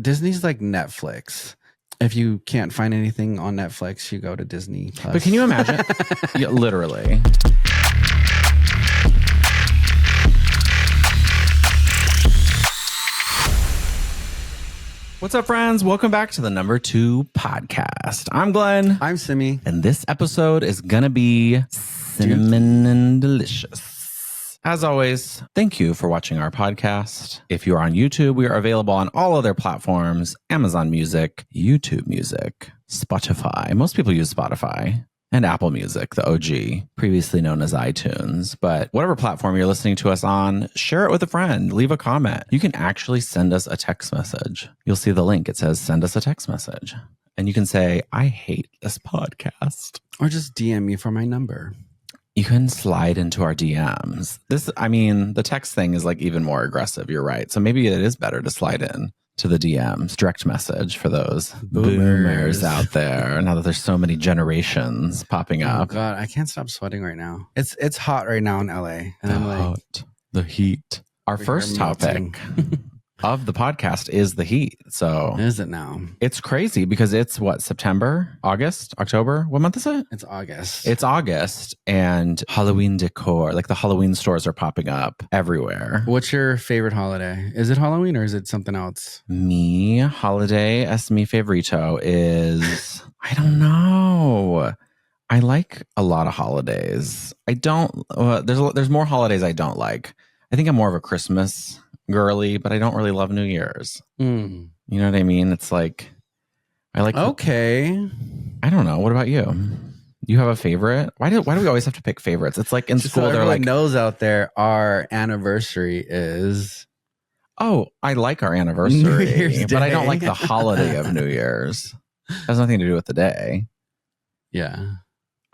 Disney's like Netflix. If you can't find anything on Netflix, you go to Disney Plus. But can you imagine? Yeah, literally. What's up, friends? Welcome back to the Number 2 podcast. I'm Glenn. I'm Simi. And this episode is going to be cinnamon and delicious. As always, thank you for watching our podcast. If you are on YouTube, we are available on all other platforms: Amazon Music, YouTube Music, Spotify. Most people use Spotify. And Apple Music, the OG, previously known as iTunes. But whatever platform you're listening to us on, share it with a friend, leave a comment. You can actually send us a text message. You'll see the link. It says, send us a text message. And you can say, I hate this podcast. Or just DM me for my number. You can slide into our DMs. The text thing is like even more aggressive. You're right. So maybe it is better to slide in to the DMs, direct message for those boomers out there. Now that there's so many generations popping up. Oh God, I can't stop sweating right now. It's hot right now in LA. And the heat. Our first topic of the podcast is the heat. So is it now? It's crazy because it's what, September, August, October? What month is it? It's August. It's August, and Halloween decor, like the Halloween stores are popping up everywhere. What's your favorite holiday? Is it Halloween or is it something else? Me, holiday es mi favorito is, I don't know. I like a lot of holidays. There's more holidays I don't like. I think I'm more of a Christmas girly, but I don't really love New Year's. You know what I mean? It's like, I like. Okay. I don't know. What about you? You have a favorite? Why do we always have to pick favorites? It's like in Just school, so they're like, knows out there, our anniversary is. Oh, I like our anniversary, but I don't like the holiday of New Year's. It has nothing to do with the day. Yeah.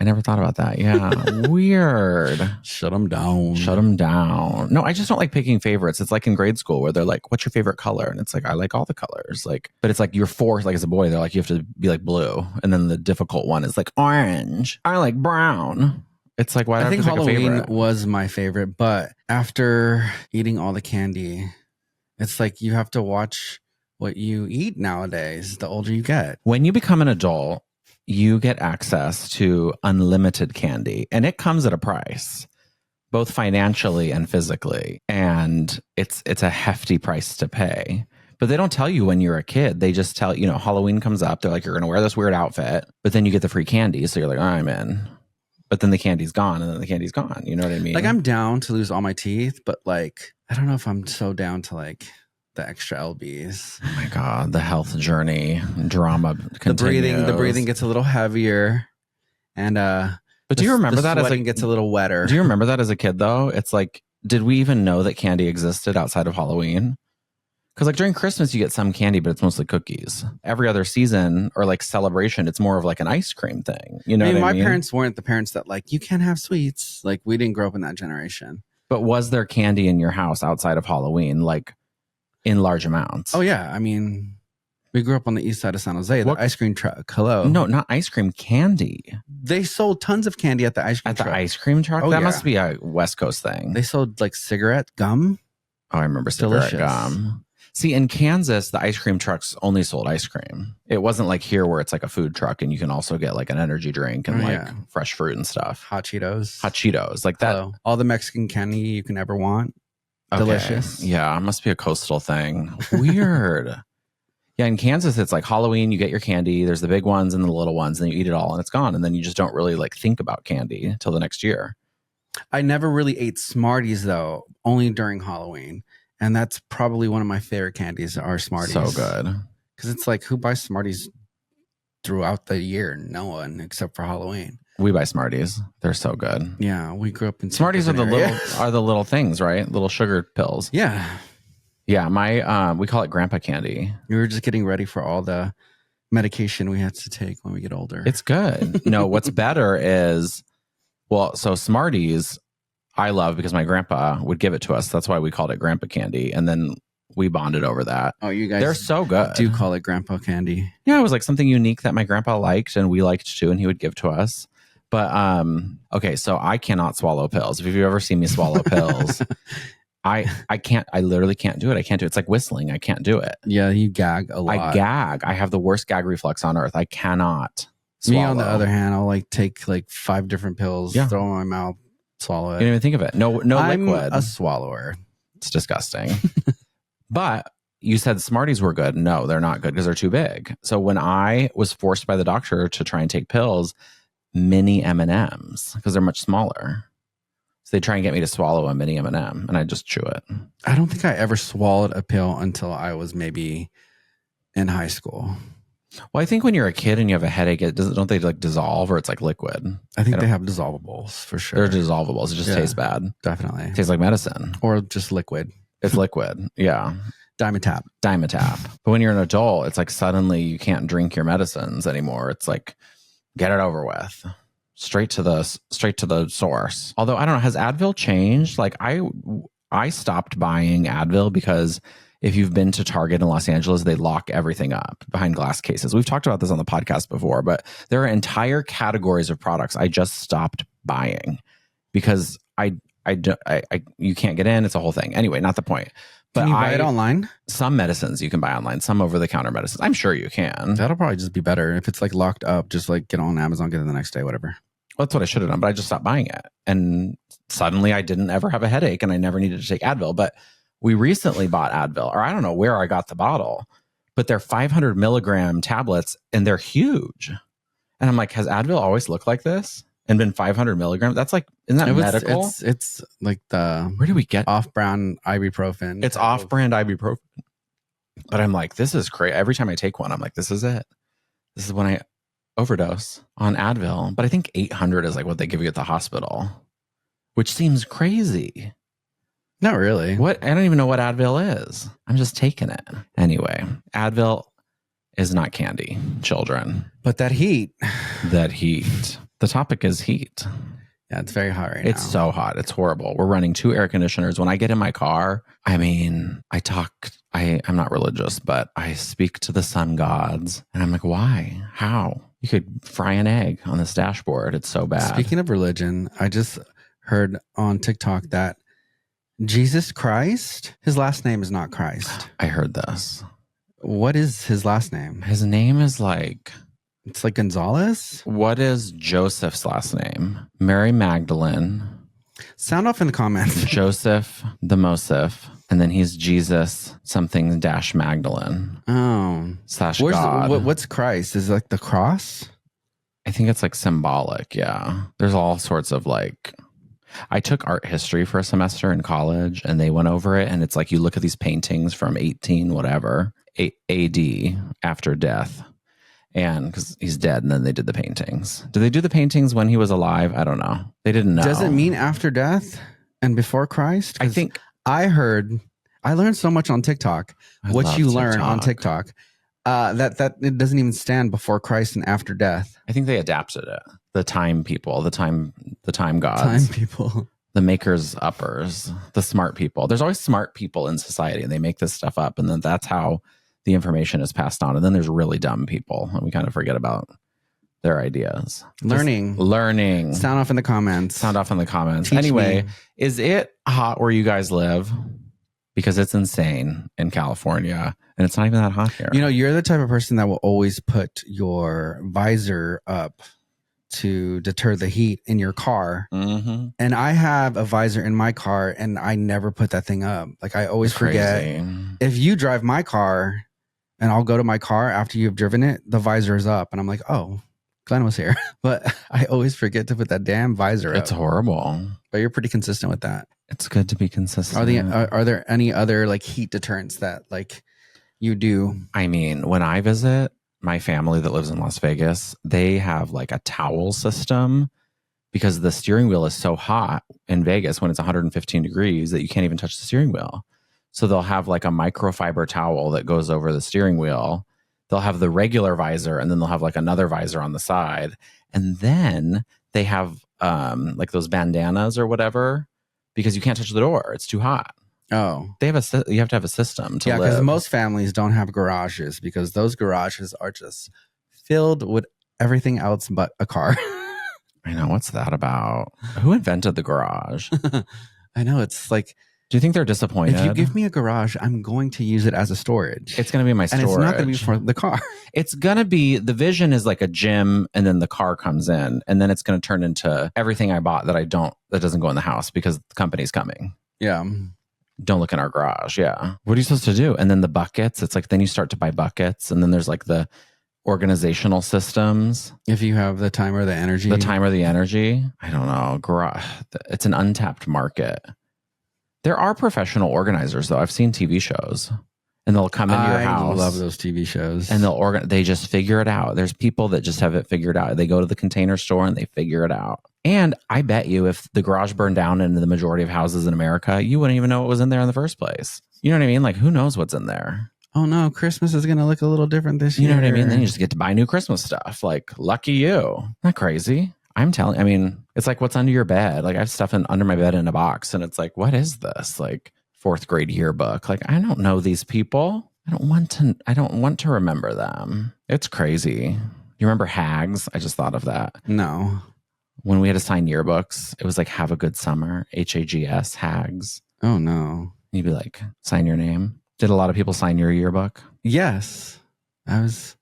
I never thought about that. Yeah. Weird. Shut them down. Shut them down. No, I just don't like picking favorites. It's like in grade school where they're like, what's your favorite color? And it's like, I like all the colors. Like, but it's like you're forced, like as a boy, they're like, you have to be like blue. And then the difficult one is like orange. I like brown. It's like, why do I think Halloween was my favorite, but after eating all the candy, it's like you have to watch what you eat nowadays, the older you get. When you become an adult, you get access to unlimited candy, and it comes at a price, both financially and physically. And it's a hefty price to pay. But they don't tell you when you're a kid. They just tell, Halloween comes up. They're like, you're going to wear this weird outfit, but then you get the free candy. So you're like, I'm in. But then the candy's gone, and then the candy's gone. You know what I mean? Like, I'm down to lose all my teeth, but like, I don't know if I'm so down to like the extra LBs. Oh my God, the health journey drama continues. The breathing gets a little heavier, and but do you remember that as gets a little wetter? Do you remember that as a kid though? It's like, did we even know that candy existed outside of Halloween? Because like during Christmas you get some candy, but it's mostly cookies. Every other season or like celebration, it's more of like an ice cream thing. You know, what I mean? My parents weren't the parents that like, you can't have sweets. Like, we didn't grow up in that generation. But was there candy in your house outside of Halloween? Like, in large amounts? Oh yeah, I mean, we grew up on the east side of San Jose. The ice cream truck. Hello. No, not ice cream, candy. They sold tons of candy at the ice cream truck. At the ice cream truck? Oh, that must be a West Coast thing. They sold like cigarette gum. Oh, I remember cigarette gum. See, in Kansas, the ice cream trucks only sold ice cream. It wasn't like here where it's like a food truck and you can also get like an energy drink and fresh fruit and stuff. Hot Cheetos. Like that. Hello. All the Mexican candy you can ever want. Okay. Delicious. Yeah, it must be a coastal thing. Weird. Yeah, in Kansas, it's like Halloween, you get your candy. There's the big ones and the little ones, and then you eat it all and it's gone. And then you just don't really like think about candy until the next year. I never really ate Smarties though, only during Halloween. And that's probably one of my favorite candies are Smarties. So good. Because it's like, who buys Smarties throughout the year? No one, except for Halloween. We buy Smarties. They're so good. Yeah, we grew up in Smarties are the little things, right? Little sugar pills. Yeah. Yeah, we call it grandpa candy. We were just getting ready for all the medication we had to take when we get older. It's good. No, what's better is, so Smarties I love because my grandpa would give it to us. That's why we called it grandpa candy. And then we bonded over that. Oh, you guys, they're so good. Do call it grandpa candy. Yeah, it was like something unique that my grandpa liked and we liked too, and he would give to us. But okay, so I cannot swallow pills. If you've ever seen me swallow pills, I can't. I literally can't do it. I can't do it. It's like whistling. I can't do it. Yeah, you gag a lot. I gag. I have the worst gag reflex on earth. I cannot swallow. Me, on the other hand, I'll like take like 5 different pills, throw them in my mouth, swallow it. You didn't even think of it. No I'm liquid. a swallower. It's disgusting. But you said Smarties were good. No, they're not good because they're too big. So when I was forced by the doctor to try and take pills, mini M&Ms, because they're much smaller. So they try and get me to swallow a mini M&M, and I just chew it. I don't think I ever swallowed a pill until I was maybe in high school. Well, I think when you're a kid and you have a headache, don't they like dissolve, or it's like liquid? I think they have dissolvables for sure. They're dissolvables. It just tastes bad. Definitely. It tastes like medicine. Or just liquid. It's liquid. Yeah. Dimetap. But when you're an adult, it's like suddenly you can't drink your medicines anymore. It's like, get it over with. Straight to the source. Although I don't know, has Advil changed? Like I stopped buying Advil because if you've been to Target in Los Angeles, they lock everything up behind glass cases. We've talked about this on the podcast before, but there are entire categories of products I just stopped buying because you can't get in. It's a whole thing. Anyway, not the point. But can you buy it online? Some medicines you can buy online, some over-the-counter medicines. I'm sure you can. That'll probably just be better. If it's like locked up, just like get on Amazon, get it the next day, whatever. Well, that's what I should have done, but I just stopped buying it. And suddenly I didn't ever have a headache and I never needed to take Advil. But we recently bought Advil, or I don't know where I got the bottle, but they're 500 milligram tablets and they're huge. And I'm like, has Advil always looked like this? And been 500 milligrams? That's like, isn't that medical? It's like the where do we get off-brand ibuprofen? It's off-brand ibuprofen. But I'm like, this is crazy. Every time I take one, I'm like, this is it. This is when I overdose on Advil. But I think 800 is like what they give you at the hospital, which seems crazy. Not really. What? I don't even know what Advil is. I'm just taking it. Anyway, Advil is not candy, children. But that heat. The topic is heat. Yeah, it's very hot right now. It's so hot. It's horrible. We're running 2 air conditioners. When I get in my car, I mean, I'm not religious, but I speak to the sun gods. And I'm like, why? How? You could fry an egg on this dashboard. It's so bad. Speaking of religion, I just heard on TikTok that Jesus Christ, his last name is not Christ. I heard this. What is his last name? His name is like... It's like Gonzalez? What is Joseph's last name? Mary Magdalene. Sound off in the comments. Joseph the Mosif. And then he's Jesus something dash Magdalene. Oh. / God. What's Christ? Is it like the cross? I think it's like symbolic, yeah. There's all sorts of like... I took art history for a semester in college and they went over it. And it's like you look at these paintings from 18 whatever, AD, after death. And because he's dead, and then they did the paintings. Did they do the paintings when he was alive? I don't know. They didn't know. Does it mean after death and before Christ? I think I learned so much on TikTok. What you learn on TikTok, that it doesn't even stand before Christ and after death. I think they adapted it. The time people, the time gods, time people, the makers uppers, the smart people. There's always smart people in society, and they make this stuff up, and then that's how the information is passed on. And then there's really dumb people, and we kind of forget about their ideas. Learning. Sound off in the comments. Teach anyway, is it hot where you guys live? Because it's insane in California, and it's not even that hot here. You know, you're the type of person that will always put your visor up to deter the heat in your car. Mm-hmm. And I have a visor in my car, and I never put that thing up. Like, I always forget. If you drive my car and I'll go to my car after you've driven it, the visor is up. And I'm like, oh, Glenn was here. But I always forget to put that damn visor up. It's horrible. But you're pretty consistent with that. It's good to be consistent. Are there any other like heat deterrents that like you do? I mean, when I visit my family that lives in Las Vegas, they have like a towel system because the steering wheel is so hot in Vegas when it's 115 degrees that you can't even touch the steering wheel. So they'll have like a microfiber towel that goes over the steering wheel. They'll have the regular visor, and then they'll have like another visor on the side. And then they have like those bandanas or whatever, because you can't touch the door. It's too hot. Oh, you have to have a system to live. Because most families don't have garages, because those garages are just filled with everything else but a car. I know. What's that about? Who invented the garage? I know. It's like Do you think they're disappointed? If you give me a garage, I'm going to use it as a storage. It's going to be my storage. And it's not going to be for the car. It's going to be, the vision is like a gym, and then the car comes in, and then it's going to turn into everything I bought that doesn't go in the house because the company's coming. Yeah. Don't look in our garage. Yeah. What are you supposed to do? And then the buckets, it's like, then you start to buy buckets, and then there's like the organizational systems. If you have the time or the energy. I don't know. Garage. It's an untapped market. There are professional organizers, though. I've seen TV shows, and they'll come into your house. I love those TV shows. And they just figure it out. There's people that just have it figured out. They go to the Container Store and they figure it out. And I bet you if the garage burned down in the majority of houses in America, you wouldn't even know what was in there in the first place. You know what I mean? Like, who knows what's in there? Oh no, Christmas is going to look a little different this year. You know what I mean? Then you just get to buy new Christmas stuff. Like, lucky you. Not crazy. It's like what's under your bed. Like, I have stuff under my bed in a box, and it's like, what is this? Like, 4th grade yearbook. Like, I don't know these people. I don't want to remember them. It's crazy. You remember Hags? I just thought of that. No. When we had to sign yearbooks, it was like, have a good summer. HAGS, Hags. Oh no. You'd be like, sign your name. Did a lot of people sign your yearbook? Yes. I was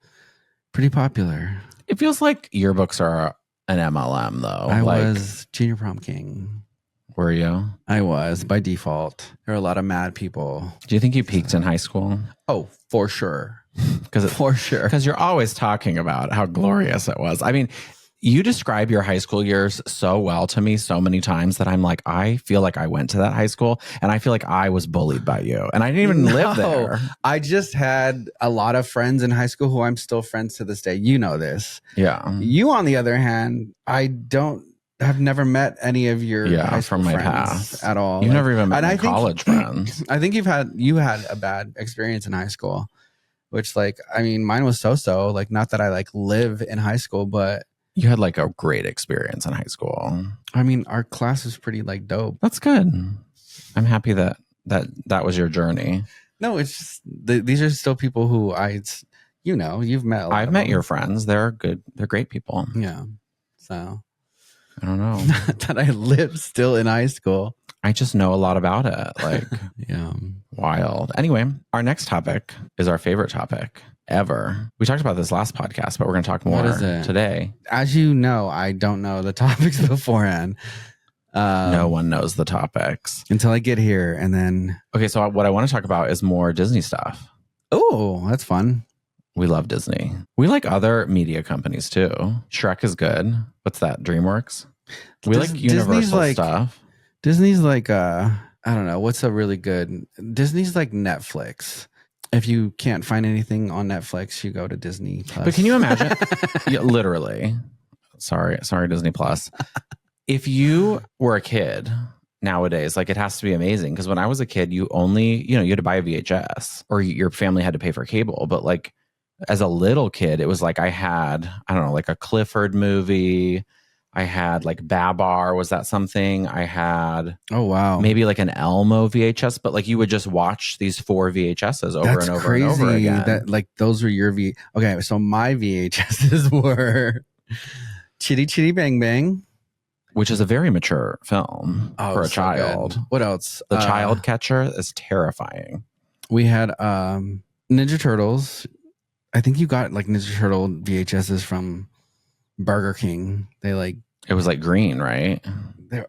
pretty popular. It feels like yearbooks are an MLM, though. I was junior prom king. Were you? I was, by default. There were a lot of mad people. Do you think you peaked in high school? Oh, for sure. For sure. Because you're always talking about how glorious it was. I mean, you describe your high school years so well to me so many times that I'm like, I feel like I went to that high school, and I feel like I was bullied by you, and I didn't even live there. I just had a lot of friends in high school who I'm still friends to this day. You know this. Yeah. You, on the other hand, have never met any of your high school from my friends past at all. You've never even met my college friends. I think you had a bad experience in high school, which, like, I mean, mine was so. Like, not that I like live in high school, but you had like a great experience in high school. I mean, our class was pretty like dope. That's good. I'm happy that was your journey. No, it's just these are still people who you've met. I've met your friends. They're good. They're great people. Yeah. So I don't know that I live still in high school. I just know a lot about it. Like, yeah, wild. Anyway, our next topic is our favorite topic ever. We talked about this last podcast, but we're going to talk more today. As you know, I don't know the topics beforehand. No one knows the topics until I get here, and then okay. So what I want to talk about is more Disney stuff. Oh, that's fun. We love Disney. We like other media companies too. Shrek is good. What's that? DreamWorks. We like Universal stuff. Disney's like I don't know. What's a really good? Disney's like Netflix. If you can't find anything on Netflix, you go to Disney Plus. But can you imagine? Yeah, literally. Sorry, Disney Plus. If you were a kid nowadays, like, it has to be amazing, because when I was a kid, you only, you had to buy a VHS, or your family had to pay for cable. But like, as a little kid, it was like I had, I don't know, like a Clifford movie. I had like Babar. Was that something? I had, oh wow, maybe like an Elmo VHS. But like, you would just watch these 4 VHSs over and over and over again. That, like, those were your Okay, so my VHSs were Chitty Chitty Bang Bang, which is a very mature film for a child. Good. What else? The Child Catcher is terrifying. We had Ninja Turtles. I think you got like Ninja Turtle VHSs from Burger King. It was like green, right?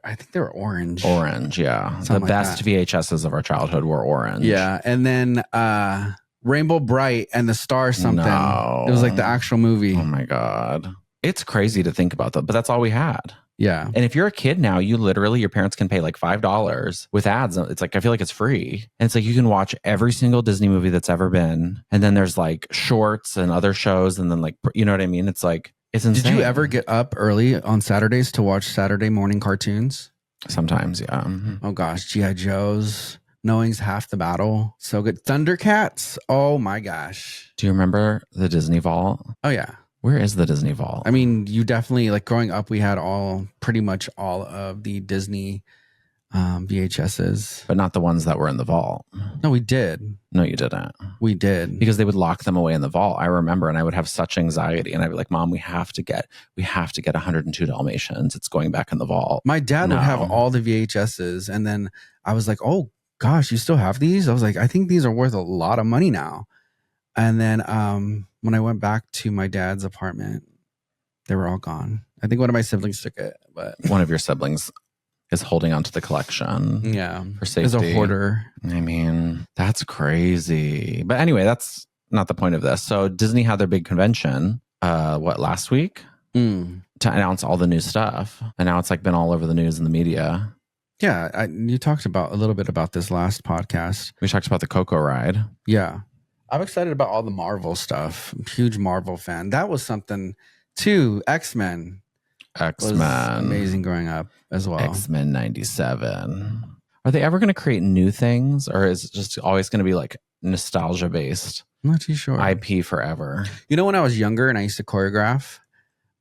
I think they were orange. Orange, yeah. The best VHSs of our childhood were orange. Yeah, and then Rainbow Bright and the Star something. No. It was like the actual movie. Oh my God. It's crazy to think about that, but that's all we had. Yeah. And if you're a kid now, your parents can pay like $5 with ads. It's like, I feel like it's free. And it's like, you can watch every single Disney movie that's ever been. And then there's like shorts and other shows. And then, like, you know what I mean? It's like, it's insane. Did you ever get up early on Saturdays to watch Saturday morning cartoons? Sometimes, yeah. Mm-hmm. Oh gosh, G.I. Joe's. Knowing's half the battle. So good. Thundercats. Oh my gosh. Do you remember the Disney Vault? Oh yeah. Where is the Disney Vault? I mean, you definitely, like, growing up, we had pretty much all of the Disney VHSs. But not the ones that were in the vault. No, we did. No, you didn't. We did. Because they would lock them away in the vault. I remember, and I would have such anxiety. And I'd be like, Mom, we have to get 102 Dalmatians. It's going back in the vault. My dad would have all the VHSs. And then I was like, oh, gosh, you still have these? I was like, I think these are worth a lot of money now. And then when I went back to my dad's apartment, they were all gone. I think one of my siblings took it, but one of your siblings is holding onto the collection. Yeah. For safety. As a hoarder. I mean, that's crazy. But anyway, that's not the point of this. So Disney had their big convention, last week? To announce all the new stuff. And now it's like been all over the news and the media. Yeah. You talked about a little bit about this last podcast. We talked about the Coco ride. Yeah. I'm excited about all the Marvel stuff. I'm a huge Marvel fan. That was something too. X-Men. X-Men. Amazing growing up as well. X-Men 97. Are they ever going to create new things, or is it just always going to be like nostalgia based? I'm not too sure. IP forever. You know, when I was younger and I used to choreograph,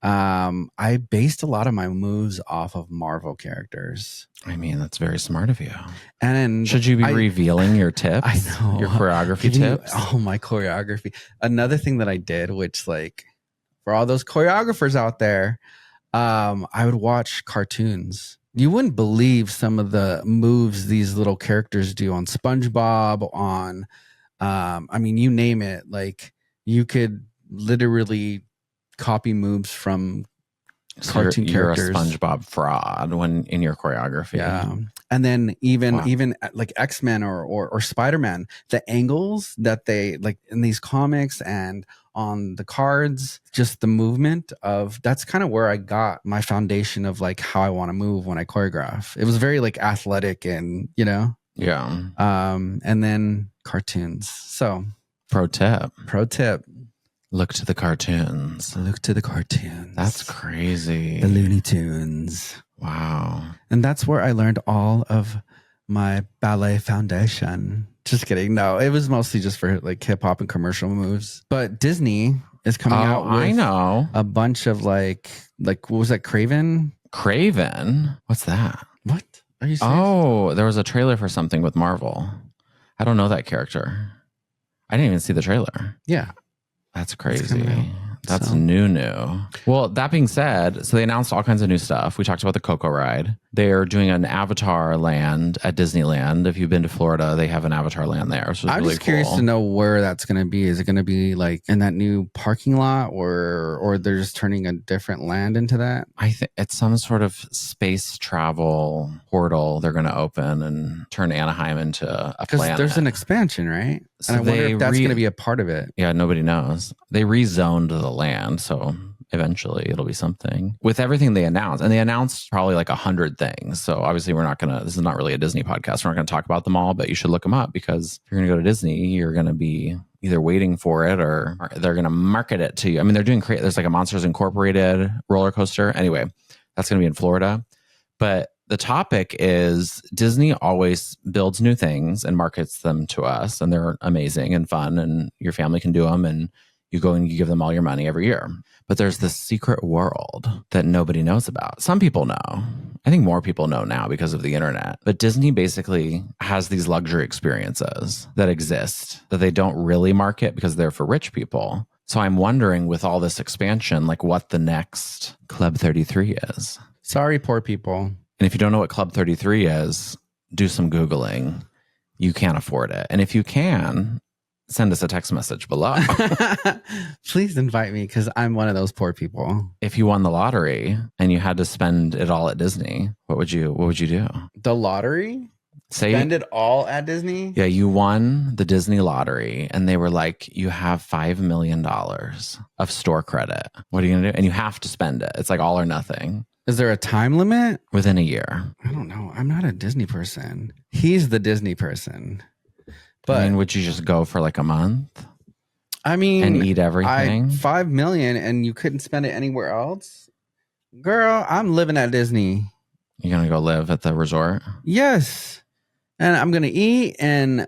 I based a lot of my moves off of Marvel characters. I mean, that's very smart of you. And should you be revealing your tips? I know. Your choreography tips? My choreography. Another thing that I did, which like for all those choreographers out there, I would watch cartoons. You wouldn't believe some of the moves these little characters do on SpongeBob, on I mean, you name it. Like you could literally copy moves from cartoon characters. You're a SpongeBob fraud when in your choreography. Yeah. And then even like X-Men or Spider-Man, the angles that they like in these comics and on the cards, just the movement of that's kind of where I got my foundation of like how I want to move when I choreograph. It was very like athletic and, you know. Yeah. And then cartoons. So pro tip. Look to the cartoons. That's crazy. The Looney Tunes. Wow. And that's where I learned all of my ballet foundation. Just kidding. No, it was mostly just for like hip hop and commercial moves. But Disney is coming out with I know. A bunch of like what was that? Craven? What's that? What? Are you serious? Oh, there was a trailer for something with Marvel. I don't know that character. I didn't even see the trailer. Yeah. That's crazy. That's new. Well, that being said, so they announced all kinds of new stuff. We talked about the Coco ride. They're doing an Avatar land at Disneyland. If you've been to Florida, they have an Avatar land there. So I'm really just curious to know where that's going to be. Is it going to be like in that new parking lot or they're just turning a different land into that? I think it's some sort of space travel portal they're going to open and turn Anaheim into a planet. Because there's an expansion, right? So and I wonder if that's going to be a part of it. Yeah, nobody knows. They rezoned the land, so eventually it'll be something. With everything they announced, and they announced probably like 100 things. So obviously this is not really a Disney podcast. We're not going to talk about them all, but you should look them up because if you're going to go to Disney, you're going to be either waiting for it or they're going to market it to you. I mean, they're doing there's like a Monsters Incorporated roller coaster. Anyway, that's going to be in Florida. But the topic is Disney always builds new things and markets them to us, and they're amazing and fun, and your family can do them, and you go and you give them all your money every year. But there's this secret world that nobody knows about. Some people know. I think more people know now because of the internet. But Disney basically has these luxury experiences that exist that they don't really market because they're for rich people. So I'm wondering with all this expansion, like what the next Club 33 is. Sorry, poor people. And if you don't know what Club 33 is, do some Googling. You can't afford it. And if you can, send us a text message below. Please invite me because I'm one of those poor people. If you won the lottery and you had to spend it all at Disney, what would you do? The lottery? Spend it all at Disney? Yeah, you won the Disney lottery and they were like, you have $5 million of store credit. What are you going to do? And you have to spend it. It's like all or nothing. Is there a time limit? Within a year. I don't know. I'm not a Disney person. He's the Disney person. But I mean, would you just go for like a month? I mean, and eat everything? $5 million and you couldn't spend it anywhere else? Girl, I'm living at Disney. You're going to go live at the resort? Yes. And I'm going to eat and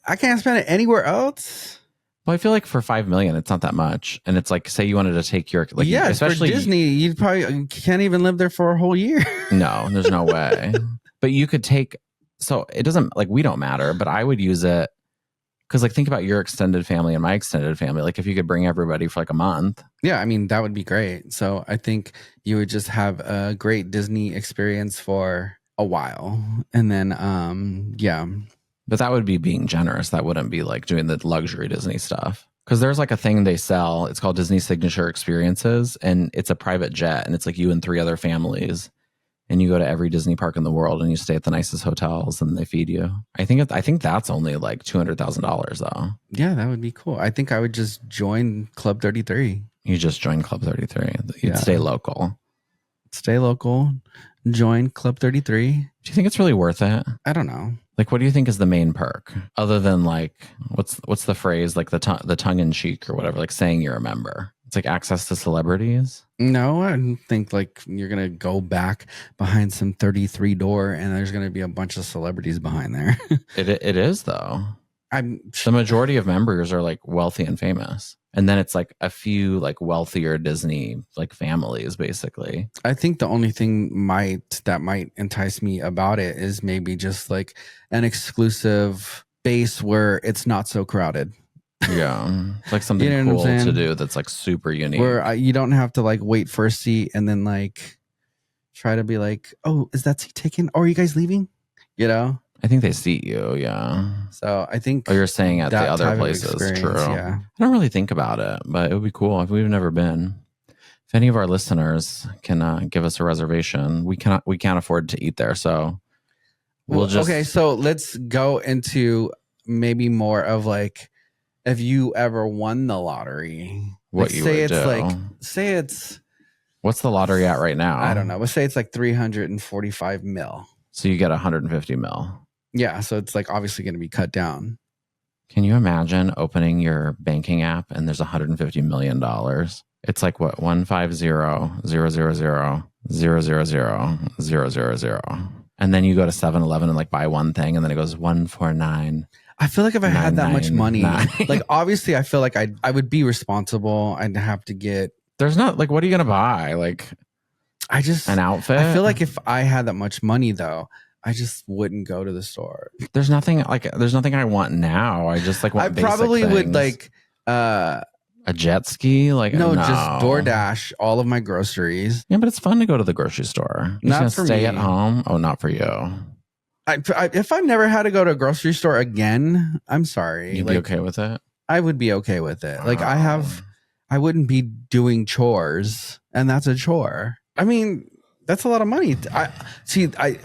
I can't spend it anywhere else. Well, I feel like for $5 million, it's not that much. And it's like, say you wanted to take your, like, yeah, especially for Disney, you probably can't even live there for a whole year. No, there's no way. But you could take, so it doesn't, like, we don't matter, but I would use it. Because, like, think about your extended family and my extended family. Like, if you could bring everybody for like a month. Yeah, I mean, that would be great. So I think you would just have a great Disney experience for a while. And then, yeah. But that would be being generous. That wouldn't be like doing the luxury Disney stuff. Because there's like a thing they sell. It's called Disney Signature Experiences. And it's a private jet. And it's like you and 3 other families. And you go to every Disney park in the world and you stay at the nicest hotels and they feed you. I think that's only like $200,000 though. Yeah, that would be cool. I think I would just join Club 33. You just join Club 33. You'd stay local. Stay local. Join Club 33. Do you think it's really worth it? I don't know. Like, what do you think is the main perk, other than like what's the phrase, like the tongue in cheek or whatever, like saying you're a member? It's like access to celebrities. No, I don't think like you're gonna go back behind some 33 door and there's gonna be a bunch of celebrities behind there. It is though. The majority of members are like wealthy and famous. And then it's like a few like wealthier Disney like families, basically. I think the only thing that might entice me about it is maybe just like an exclusive base where it's not so crowded. Yeah. Like something cool to do that's like super unique. Where you don't have to like wait for a seat and then like try to be like, oh, is that seat taken? Or are you guys leaving? You know? I think they seat you, yeah. So I think... Oh, you're saying at the other places, true. Yeah. I don't really think about it, but it would be cool if we've never been. If any of our listeners can give us a reservation, we can't afford to eat there, so we'll just... Okay, so let's go into maybe more of like, if you ever won the lottery. What you would do. Say it's... What's the lottery at right now? I don't know. But say it's like 345 mil. So you get 150 mil. Yeah, so it's like obviously going to be cut down. Can you imagine opening your banking app and there's $150 million? It's like what, 150,000,000,000,000. And then you go to 7-Eleven and like buy one thing and then it goes 149. I feel like if I had that much money, like obviously I feel like I would be responsible. I'd have to get... There's not like, what are you going to buy? Like an outfit? I feel like if I had that much money though, I just wouldn't go to the store. There's nothing I want now. I just like want basic probably things. Would like a jet ski. Like no, just DoorDash all of my groceries. Yeah, but it's fun to go to the grocery store. You're not for stay me. At home. Oh, not for you. If I never had to go to a grocery store again, I'm sorry. You'd be okay with it? I would be okay with it. Like I wouldn't be doing chores, and that's a chore. I mean, that's a lot of money. I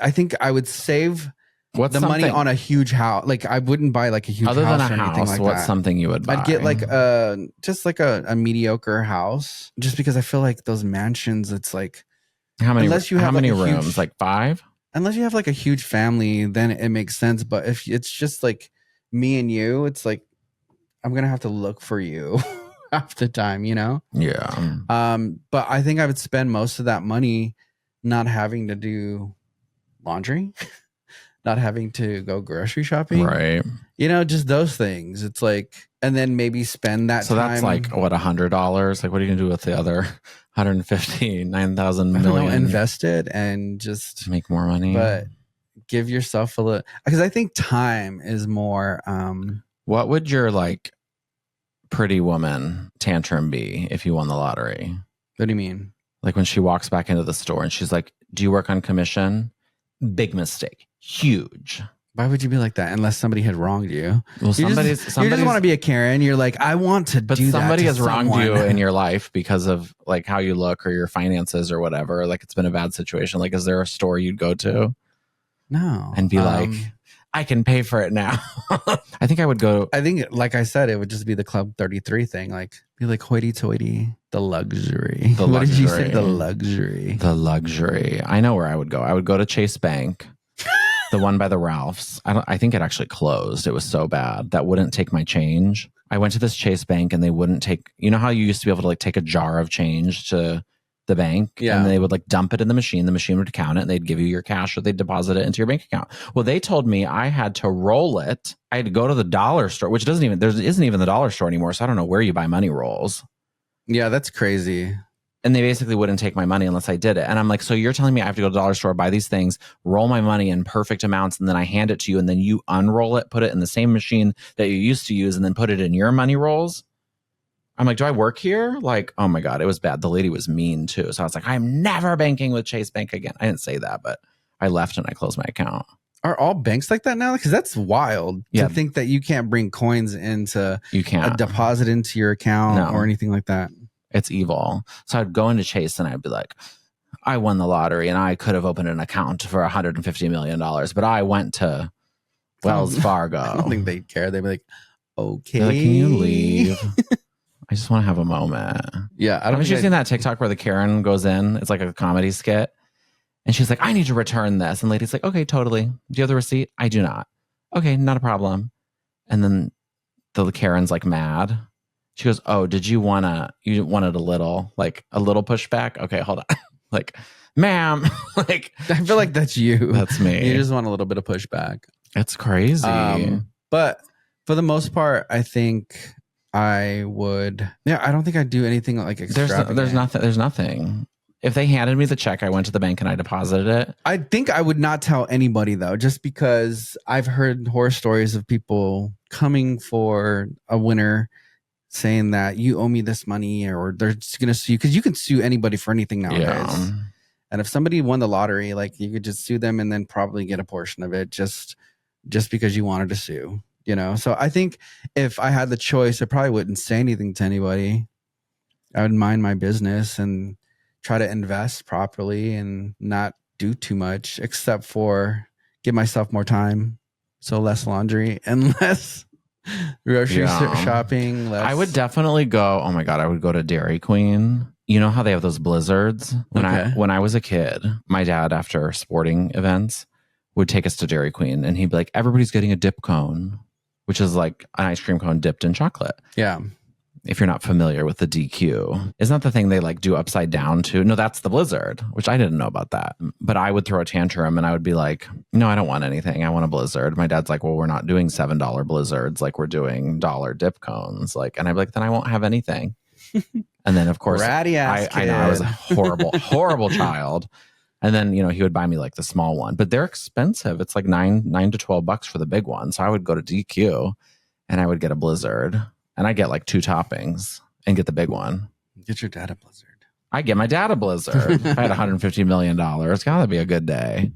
think I would save money on a huge house. Like I wouldn't buy like a huge other house than a or anything house. like What's that. Something you would buy? I'd get like just like a mediocre house, just because I feel like those mansions. It's like how many rooms? Like 5. Unless you have like a huge family, then it makes sense. But if it's just like me and you, it's like I'm gonna have to look for you half the time, you know? Yeah. But I think I would spend most of that money not having to do laundry, not having to go grocery shopping. Right. You know, just those things. It's like, and then maybe spend that so time. That's like, what, $100? Like, what are you going to do with the other 159,000 million? Invest it and just make more money. But give yourself a little, because I think time is more. What would your like pretty woman tantrum be if you won the lottery? What do you mean? Like when she walks back into the store and she's like, do you work on commission? Big mistake. Huge. Why would you be like that unless somebody had wronged you? Well, you just want to be a Karen. You're like, I want to do that. But somebody has wronged you in your life because of like how you look or your finances or whatever. Like it's been a bad situation. Like, is there a store you'd go to? No. And be like, I can pay for it now. I think I would go. I think, like I said, it would just be the Club 33 thing. Like, be like hoity-toity. The luxury. What did you say? The luxury. The luxury. I know where I would go. I would go to Chase Bank. The one by the Ralphs. I think it actually closed. It was so bad. That wouldn't take my change. I went to this Chase Bank and they wouldn't take, you know how you used to be able to like take a jar of change to the bank? Yeah. And they would like dump it in the machine. The machine would count it and they'd give you your cash or they'd deposit it into your bank account. Well, they told me I had to roll it. I had to go to the dollar store, which there isn't even the dollar store anymore. So I don't know where you buy money rolls. Yeah, that's crazy. And they basically wouldn't take my money unless I did it. And I'm like, so you're telling me I have to go to the dollar store, buy these things, roll my money in perfect amounts, and then I hand it to you, and then you unroll it, put it in the same machine that you used to use, and then put it in your money rolls? I'm like, do I work here? Like, oh my God, it was bad. The lady was mean too. So I was like, I'm never banking with Chase Bank again. I didn't say that, but I left and I closed my account. Are all banks like that now? Because that's wild to think that you can't bring coins into a deposit into your account or anything like that. It's evil. So I'd go into Chase and I'd be like, I won the lottery and I could have opened an account for $150 million, but I went to Wells Fargo. I don't think they'd care. They'd be like, okay. Like, can you leave? I just want to have a moment. Yeah. Haven't you seen that TikTok where the Karen goes in? It's like a comedy skit. And she's like, I need to return this. And lady's like, okay, totally. Do you have the receipt? I do not. Okay, not a problem. And then the Karen's like mad. She goes, oh, you wanted a little pushback? Okay, hold on. Like, ma'am. Like, I feel like that's you. That's me. You just want a little bit of pushback. It's crazy. But for the most part, I think I would. Yeah, I don't think I'd do anything like extravagant. There's nothing. If they handed me the check, I went to the bank and I deposited it. I think I would not tell anybody though, just because I've heard horror stories of people coming for a winner saying that you owe me this money, or they're just going to sue you, because you can sue anybody for anything nowadays. Yeah. And if somebody won the lottery, like, you could just sue them and then probably get a portion of it just because you wanted to sue, you know? So I think if I had the choice, I probably wouldn't say anything to anybody. I would mind my business and try to invest properly and not do too much, except for give myself more time. So less laundry and less grocery shopping. I would definitely go. Oh my God. I would go to Dairy Queen. You know how they have those blizzards? When I was a kid, my dad, after sporting events, would take us to Dairy Queen and he'd be like, everybody's getting a dip cone, which is like an ice cream cone dipped in chocolate. Yeah. If you're not familiar with the DQ, isn't that the thing they like do upside down too? No, that's the blizzard, which I didn't know about that. But I would throw a tantrum and I would be like, no, I don't want anything. I want a blizzard. My dad's like, well, we're not doing $7 blizzards. Like, we're doing dollar dip cones. Like, and I'd be like, then I won't have anything. And then of course, I know I was a horrible child. And then, you know, he would buy me like the small one, but they're expensive. It's like $9 to $12 for the big one. So I would go to DQ and I would get a blizzard. And I get like 2 toppings and get the big one. Get your dad a blizzard. I get my dad a blizzard. If I had $150 million, it's gotta be a good day.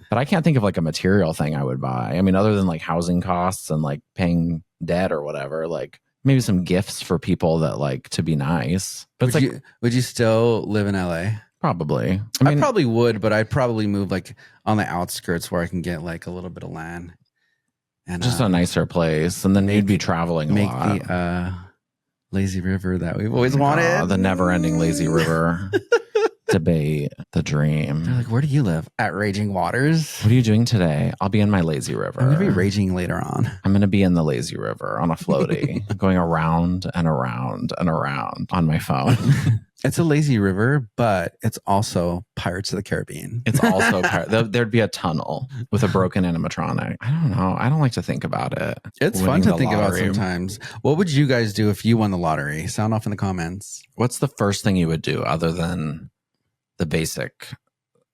But I can't think of like a material thing I would buy. I mean, other than like housing costs and like paying debt or whatever, like maybe some gifts for people that like to be nice. But would you still live in LA? Probably. I probably would, but I'd probably move like on the outskirts where I can get like a little bit of land. And just a nicer place, and then you'd be traveling a lot. Make the lazy river that we've always wanted. The never-ending lazy river debate, the dream. They're like, where do you live? At Raging Waters. What are you doing today? I'll be in my lazy river. I'm going to be raging later on. I'm going to be in the lazy river on a floaty, going around and around and around on my phone. It's a lazy river, but it's also Pirates of the Caribbean. It's also there'd be a tunnel with a broken animatronic. I don't know. I don't like to think about it. It's fun to think about sometimes. What would you guys do if you won the lottery? Sound off in the comments. What's the first thing you would do other than the basic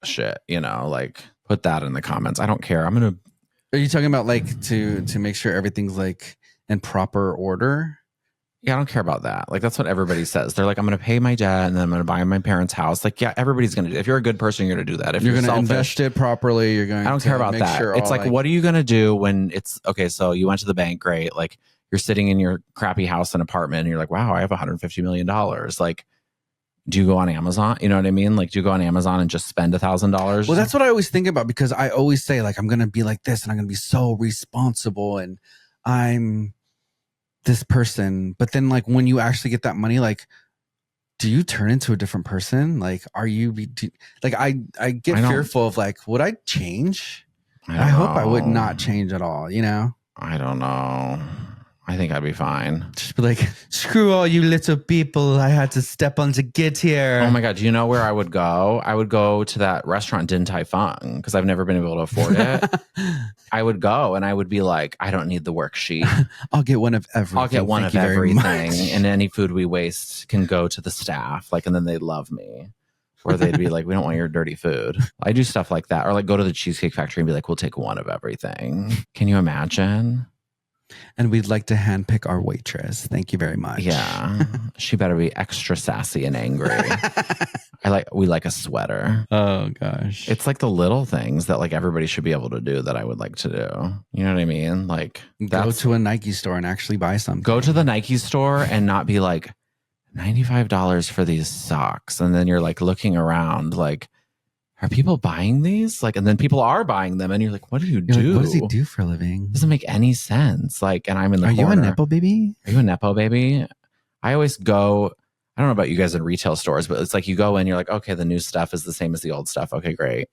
shit? You know, like put that in the comments. I don't care. Are you talking about like to make sure everything's like in proper order? Yeah, I don't care about that. Like, that's what everybody says. They're like, I'm going to pay my debt and then I'm going to buy my parents' house. Like, yeah, everybody's going to do it. If you're a good person, you're going to do that. If you're going to invest it properly, you're going to. I don't care about that. Sure it's like, what are you going to do when it's okay? So you went to the bank, great. Like, you're sitting in your crappy house and apartment and you're like, wow, I have $150 million. Like, do you go on Amazon? You know what I mean? Like, do you go on Amazon and just spend $1,000? Well, that's what I always think about, because I always say, like, I'm going to be like this and I'm going to be so responsible and I'm this person. But then, like, when you actually get that money, like, do you turn into a different person? Like, are you like, I get fearful of like, would I change? I hope I would not change at all, you know? I don't know. I think I'd be fine. Just be like, screw all you little people I had to step on to get here. Oh my God. Do you know where I would go? I would go to that restaurant Din Tai Fung, because I've never been able to afford it. I would go and I would be like, I don't need the worksheet. I'll get one of everything. I'll get one of everything. And any food we waste can go to the staff. Like, and then they love me. Or they'd be like, we don't want your dirty food. I do stuff like that. Or like go to the Cheesecake Factory and be like, we'll take one of everything. Can you imagine? And we'd like to handpick our waitress. Thank you very much. Yeah. She better be extra sassy and angry. We like a sweater. Oh gosh. It's like the little things that like everybody should be able to do that I would like to do. You know what I mean? Like go to a Nike store and actually buy something. Go to the Nike store and not be like $95 for these socks. And then you're like looking around like, are people buying these? Like, and then people are buying them and you're like, what do you do? Like, what does he do for a living? Doesn't make any sense. Like, and I'm in the corner. Are you a Nepo baby? Are you a Nepo baby? I always go, I don't know about you guys in retail stores, but it's like you go in, you're like, okay, the new stuff is the same as the old stuff. Okay, great.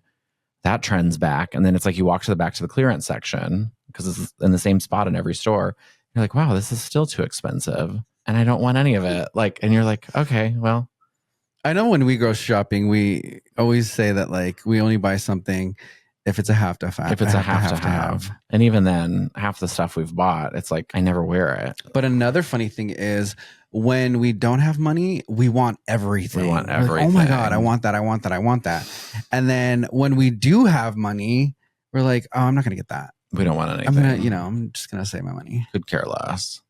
That trends back. And then it's like you walk to the back to the clearance section because it's in the same spot in every store. You're like, wow, this is still too expensive. And I don't want any of it. Like, and you're like, okay, well. I know when we go shopping, we always say that like we only buy something if it's a have to have. If it's a have to have. And even then, half the stuff we've bought, it's like I never wear it. But another funny thing is when we don't have money, we want everything. We want everything. Like, oh my God, I want that. I want that. I want that. And then when we do have money, we're like, oh, I'm not going to get that. We don't want anything. I'm just going to save my money. Could care less.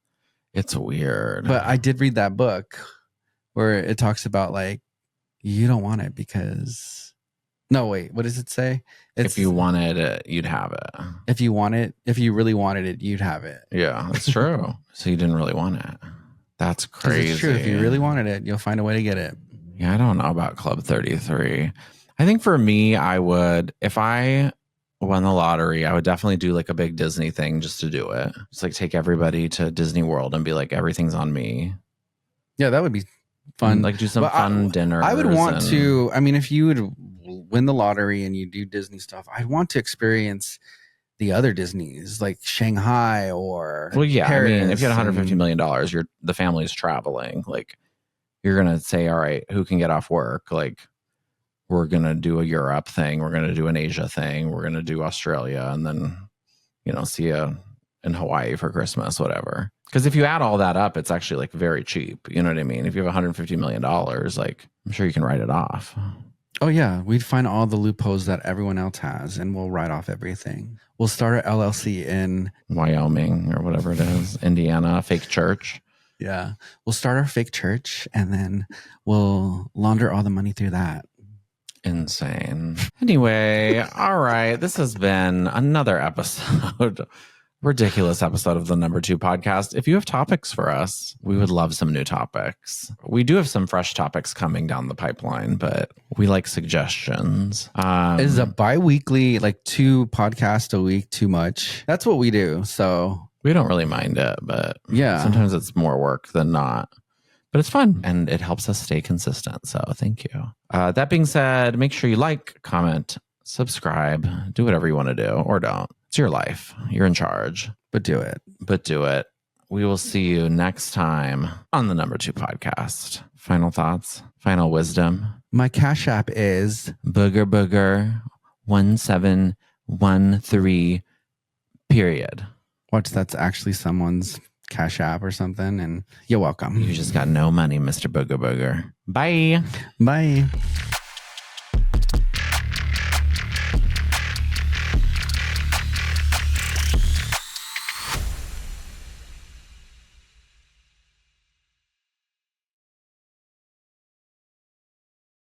It's weird. But I did read that book where it talks about like, you don't want it because... No, wait, what does it say? If you wanted it, you'd have it. If you really wanted it, you'd have it. Yeah, that's true. So you didn't really want it. That's crazy. It's true. If you really wanted it, you'll find a way to get it. Yeah, I don't know about Club 33. I think for me, I would, if I won the lottery, I would definitely do like a big Disney thing just to do it. Just like take everybody to Disney World and be like, everything's on me. Yeah, that would be fun. Like do some fun dinner. I would want to, I mean, if you would win the lottery and you do Disney stuff, I'd want to experience the other Disneys like Shanghai or Paris. I mean, if you had $150 million, the family's traveling. Like you're going to say, all right, who can get off work? Like we're going to do a Europe thing. We're going to do an Asia thing. We're going to do Australia and then, see you in Hawaii for Christmas, whatever. Because if you add all that up, it's actually like very cheap. You know what I mean? If you have $150 million, like I'm sure you can write it off. Oh yeah, we'd find all the loopholes that everyone else has and we'll write off everything. We'll start an LLC in Wyoming or whatever it is, Indiana, fake church. Yeah. We'll start our fake church and then we'll launder all the money through that. Insane. Anyway, all right. This has been another episode. Ridiculous episode of the Number 2 podcast. If you have topics for us, we would love some new topics. We do have some fresh topics coming down the pipeline, but we like suggestions. Is a bi-weekly, like 2 podcasts a week too much? That's what we do. So we don't really mind it, but yeah, sometimes it's more work than not. But it's fun and it helps us stay consistent. So thank you. That being said, make sure you like, comment, subscribe, do whatever you want to do or don't. It's your life. You're in charge. But do it. We will see you next time on the Number 2 podcast. Final thoughts? Final wisdom? My Cash App is Booger 1713 period. What? That's actually someone's Cash App or something. And you're welcome. You just got no money, Mr. Booger. Bye. Bye.